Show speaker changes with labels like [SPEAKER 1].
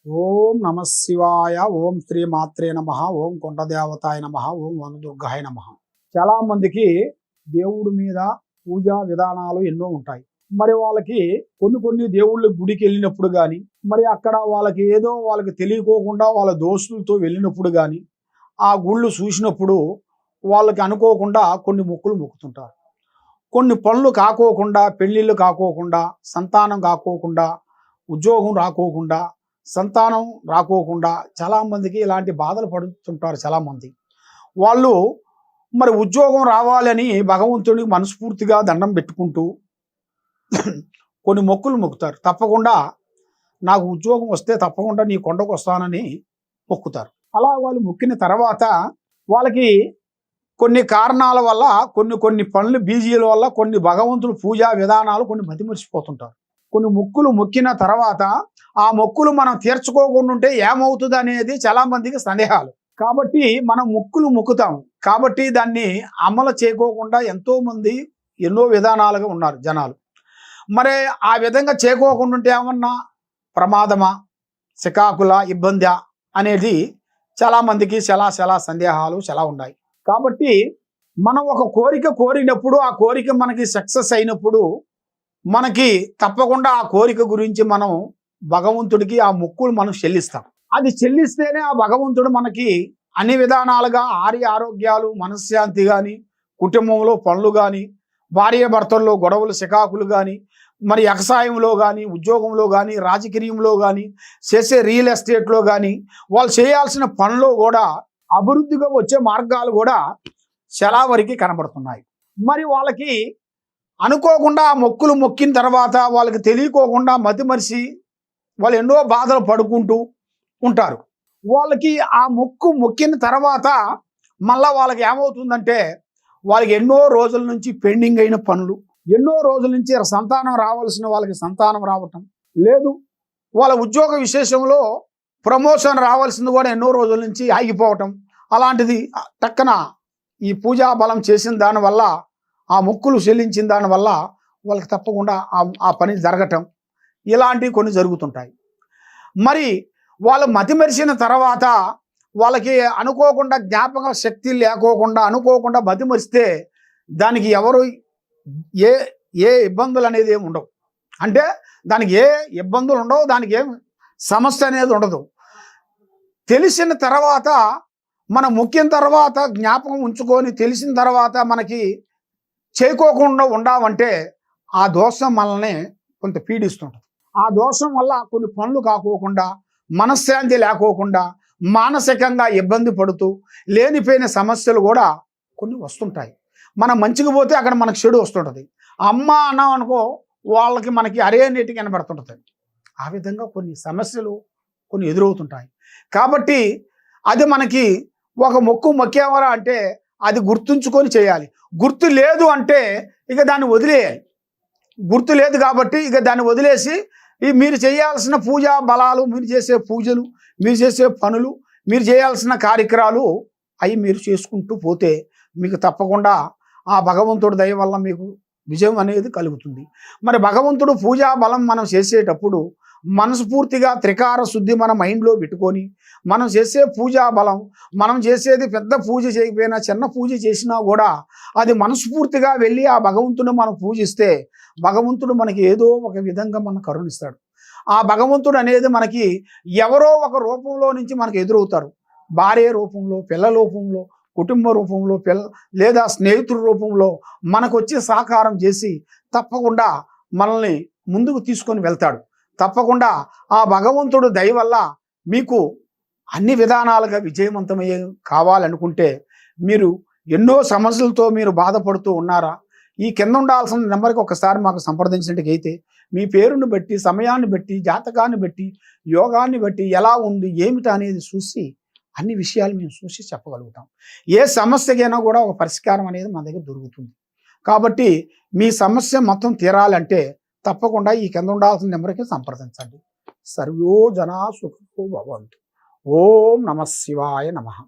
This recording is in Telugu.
[SPEAKER 1] ఓం నమ శివాయ. ఓం శ్రీ మాత్రే నమ. ఓం కొండదేవతాయ నమ. ఓం వనదుర్గాయ నమ. చాలా మందికి దేవుడి మీద పూజా విధానాలు ఎన్నో ఉంటాయి. మరి వాళ్ళకి కొన్ని దేవుళ్ళ గుడికి వెళ్ళినప్పుడు కానీ, మరి అక్కడ వాళ్ళకి ఏదో వాళ్ళకి తెలియకోకుండా వాళ్ళ దోస్తులతో వెళ్ళినప్పుడు కానీ, ఆ గుళ్ళు చూసినప్పుడు వాళ్ళకి అనుకోకుండా కొన్ని మొక్కులు మొక్కుతుంటారు. కొన్ని పనులు కాకోకుండా, పెళ్ళిళ్ళు కాకోకుండా, సంతానం కాకోకుండా, ఉద్యోగం రాకోకుండా, సంతానం రాకోకుండా చాలామందికి ఇలాంటి బాధలు పడుతుంటారు. చాలామంది వాళ్ళు మరి ఉద్యోగం రావాలని భగవంతుడికి మనస్ఫూర్తిగా దండం పెట్టుకుంటూ కొన్ని మొక్కులు మొక్కుతారు. తప్పకుండా నాకు ఉద్యోగం వస్తే తప్పకుండా నీ కొండకు వస్తానని మొక్కుతారు. అలా వాళ్ళు మొక్కిన తర్వాత వాళ్ళకి కొన్ని కారణాల వల్ల కొన్ని పనులు బీజీల వల్ల కొన్ని భగవంతుడు పూజా విధానాలు కొన్ని మతిమరిచిపోతుంటారు. కొన్ని మొక్కులు మొక్కిన తర్వాత ఆ మొక్కులు మనం తీర్చుకోకుండా ఉంటే ఏమవుతుంది అనేది చాలా మందికి సందేహాలు. కాబట్టి మనం మొక్కులు మొక్కుతాం కాబట్టి దాన్ని అమలు చేయకోకుండా ఎంతో మంది ఎన్నో విధానాలుగా ఉన్నారు జనాలు. మరి ఆ విధంగా చేయకోకుండా ఉంటే ఏమన్నా ప్రమాదమా, చికాకుల, ఇబ్బందా అనేది చాలా మందికి చాలా సందేహాలు చాలా ఉన్నాయి. కాబట్టి మనం ఒక కోరిక కోరినప్పుడు ఆ కోరిక మనకి సక్సెస్ అయినప్పుడు మనకి తప్పకుండా ఆ కోరిక గురించి మనం భగవంతుడికి ఆ మొక్కులు మనం చెల్లిస్తాం. అది చెల్లిస్తేనే ఆ భగవంతుడు మనకి అన్ని విధానాలుగా ఆరోగ్యాలు, మనశ్శాంతి కానీ, కుటుంబంలో పనులు కానీ, భార్యాభర్తల్లో గొడవలు చికాకులు కానీ, మరి వ్యవసాయంలో కానీ, ఉద్యోగంలో కానీ, రాజకీయంలో కానీ, చేసే రియల్ ఎస్టేట్లో కానీ, వాళ్ళు చేయాల్సిన పనులు కూడా అభివృద్ధిగా వచ్చే మార్గాలు కూడా చాలా వరకు కనబడుతున్నాయి. మరి వాళ్ళకి అనుకోకుండా ఆ మొక్కులు మొక్కిన తర్వాత వాళ్ళకి తెలియకోకుండా మతిమరిచి వాళ్ళు ఎన్నో బాధలు పడుకుంటూ ఉంటారు. వాళ్ళకి ఆ మొక్కిన తర్వాత మళ్ళా వాళ్ళకి ఏమవుతుందంటే వాళ్ళకి ఎన్నో రోజుల నుంచి పెండింగ్ అయిన పనులు, ఎన్నో రోజుల నుంచి సంతానం రావాల్సిన వాళ్ళకి సంతానం రావటం లేదు, వాళ్ళ ఉద్యోగ విశేషంలో ప్రమోషన్ రావాల్సింది కూడా ఎన్నో రోజుల నుంచి ఆగిపోవటం, అలాంటిది టక్కన ఈ పూజా బలం చేసిన దానివల్ల, ఆ మొక్కులు చెల్లించిన దానివల్ల వాళ్ళకి తప్పకుండా ఆ పని జరగటం, ఇలాంటివి కొన్ని జరుగుతుంటాయి. మరి వాళ్ళు మతిమరిచిన తర్వాత వాళ్ళకి అనుకోకుండా జ్ఞాపక శక్తి లేకోకుండా అనుకోకుండా మతిమరిస్తే దానికి ఎవరు ఏ ఇబ్బందులు అనేది ఏమి ఉండవు. అంటే దానికి ఏ ఇబ్బందులు ఉండవు, దానికి ఏం సమస్య అనేది ఉండదు. తెలిసిన తర్వాత మనం మొక్కిన తర్వాత జ్ఞాపకం ఉంచుకొని తెలిసిన తర్వాత మనకి చేయకోకుండా ఉండామంటే ఆ దోషం మనల్ని కొంత పీడిస్తుంటుంది. ఆ దోషం వల్ల కొన్ని పనులు కాకోకుండా, మనశ్శాంతి లేకోకుండా, మానసికంగా ఇబ్బంది పడుతూ లేనిపోయిన సమస్యలు కూడా కొన్ని వస్తుంటాయి. మనం మంచిగా పోతే అక్కడ మనకు చెడు వస్తుంటుంది. అమ్మ అన్నాం అనుకో వాళ్ళకి మనకి అరే నీటికి కనబడుతుంటుంది. ఆ విధంగా కొన్ని సమస్యలు కొన్ని ఎదురవుతుంటాయి. కాబట్టి అది మనకి ఒక మొక్కేవరా అంటే అది గుర్తుంచుకొని చేయాలి. గుర్తు లేదు అంటే ఇక దాన్ని వదిలేయాలి. గుర్తు లేదు కాబట్టి ఇక దాన్ని వదిలేసి మీరు చేయాల్సిన పూజా బలాలు, మీరు చేసే పూజలు, మీరు చేసే పనులు, మీరు చేయాల్సిన కార్యక్రమాలు అవి మీరు చేసుకుంటూ పోతే మీకు తప్పకుండా ఆ భగవంతుడి దయ వల్ల మీకు విజయం అనేది కలుగుతుంది. మరి భగవంతుడు పూజా బలం మనం చేసేటప్పుడు మనస్ఫూర్తిగా త్రికార శుద్ధి మన మైండ్లో పెట్టుకొని మనం చేసే పూజా బలం, మనం చేసేది పెద్ద పూజ చేయకపోయినా చిన్న పూజ చేసినా కూడా అది మనస్ఫూర్తిగా వెళ్ళి ఆ భగవంతుని మనం పూజిస్తే భగవంతుడు మనకి ఏదో ఒక విధంగా మనం కరుణిస్తాడు. ఆ భగవంతుడు అనేది మనకి ఎవరో ఒక రూపంలో నుంచి మనకు ఎదురవుతారు. భార్య రూపంలో, పిల్లల రూపంలో, కుటుంబ రూపంలో, లేదా స్నేహితుల రూపంలో మనకు వచ్చి సహకారం చేసి తప్పకుండా మనల్ని ముందుకు తీసుకొని వెళ్తాడు. తప్పకుండా ఆ భగవంతుడు దయ వల్ల మీకు అన్ని విధానాలుగా విజయవంతమయ్యే కావాలనుకుంటే మీరు ఎన్నో సమస్యలతో మీరు బాధపడుతూ ఉన్నారా? ఈ కింద ఉండాల్సిన నెంబర్కి ఒకసారి మాకు సంప్రదించినట్టుకైతే మీ పేరుని బట్టి, సమయాన్ని బట్టి, జాతకాన్ని బట్టి, యోగాన్ని బట్టి ఎలా ఉంది ఏమిటి అనేది చూసి అన్ని విషయాలు మేము చూసి చెప్పగలుగుతాం. ఏ సమస్యకైనా కూడా ఒక పరిష్కారం అనేది మా దగ్గర దొరుకుతుంది. కాబట్టి మీ సమస్య మొత్తం తీరాలంటే తప్పకుండా ఈ కింద ఉండాల్సిన నెంబర్కి సంప్రదించండి. సర్వో జనా సుఖినో భవంతు. ఓం నమ శివాయ నమః.